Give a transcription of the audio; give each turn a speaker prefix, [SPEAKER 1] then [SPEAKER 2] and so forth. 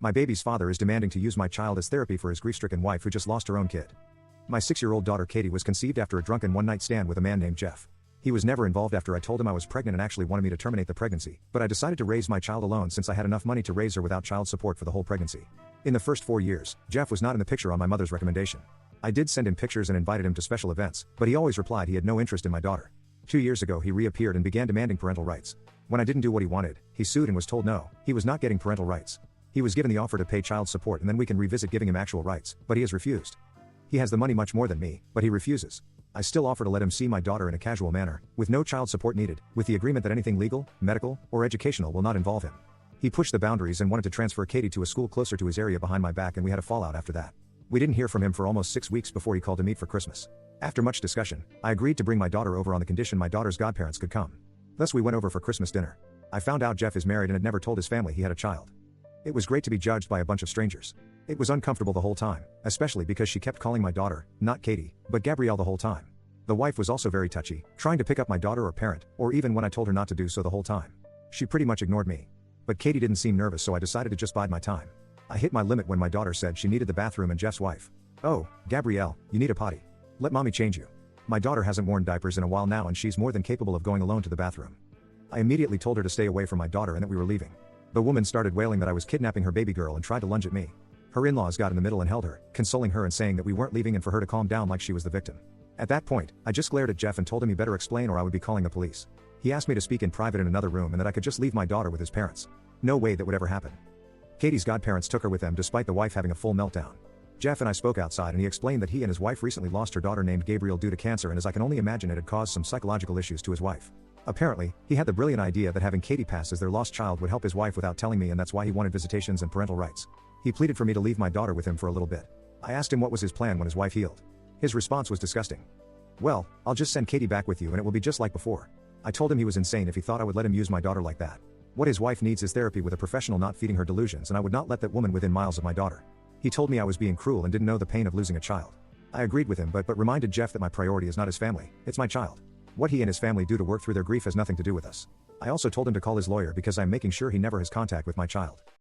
[SPEAKER 1] My baby's father is demanding to use my child as therapy for his grief-stricken wife who just lost her own kid. My 6-year-old daughter Katie was conceived after a drunken one-night stand with a man named Jeff. He was never involved after I told him I was pregnant and actually wanted me to terminate the pregnancy, but I decided to raise my child alone since I had enough money to raise her without child support for the whole pregnancy. In the first 4 years, Jeff was not in the picture on my mother's recommendation. I did send him pictures and invited him to special events, but he always replied he had no interest in my daughter. 2 years ago he reappeared and began demanding parental rights. When I didn't do what he wanted, he sued and was told no, he was not getting parental rights. He was given the offer to pay child support and then we can revisit giving him actual rights, but he has refused. He has the money much more than me, but he refuses. I still offer to let him see my daughter in a casual manner, with no child support needed, with the agreement that anything legal, medical, or educational will not involve him. He pushed the boundaries and wanted to transfer Katie to a school closer to his area behind my back, and we had a fallout after that. We didn't hear from him for almost 6 weeks before he called to meet for Christmas. After much discussion, I agreed to bring my daughter over on the condition my daughter's godparents could come. Thus we went over for Christmas dinner. I found out Jeff is married and had never told his family he had a child. It was great to be judged by a bunch of strangers. It was uncomfortable the whole time, especially because she kept calling my daughter, not Katie, but Gabrielle the whole time. The wife was also very touchy, trying to pick up my daughter or parent, or even when I told her not to do so the whole time. She pretty much ignored me. But Katie didn't seem nervous, so I decided to just bide my time. I hit my limit when my daughter said she needed the bathroom and Jeff's wife. "Oh, Gabrielle, you need a potty. Let mommy change you." My daughter hasn't worn diapers in a while now and she's more than capable of going alone to the bathroom. I immediately told her to stay away from my daughter and that we were leaving. The woman started wailing that I was kidnapping her baby girl and tried to lunge at me. Her in-laws got in the middle and held her, consoling her and saying that we weren't leaving and for her to calm down like she was the victim. At that point, I just glared at Jeff and told him he better explain or I would be calling the police. He asked me to speak in private in another room and that I could just leave my daughter with his parents. No way that would ever happen. Katie's godparents took her with them despite the wife having a full meltdown. Jeff and I spoke outside and he explained that he and his wife recently lost her daughter named Gabrielle due to cancer, and as I can only imagine it had caused some psychological issues to his wife. Apparently, he had the brilliant idea that having Katie pass as their lost child would help his wife without telling me, and that's why he wanted visitations and parental rights. He pleaded for me to leave my daughter with him for a little bit. I asked him what was his plan when his wife healed. His response was disgusting. "Well, I'll just send Katie back with you and it will be just like before." I told him he was insane if he thought I would let him use my daughter like that. What his wife needs is therapy with a professional, not feeding her delusions, and I would not let that woman within miles of my daughter. He told me I was being cruel and didn't know the pain of losing a child. I agreed with him but reminded Jeff that my priority is not his family, it's my child. What he and his family do to work through their grief has nothing to do with us. I also told him to call his lawyer because I'm making sure he never has contact with my child.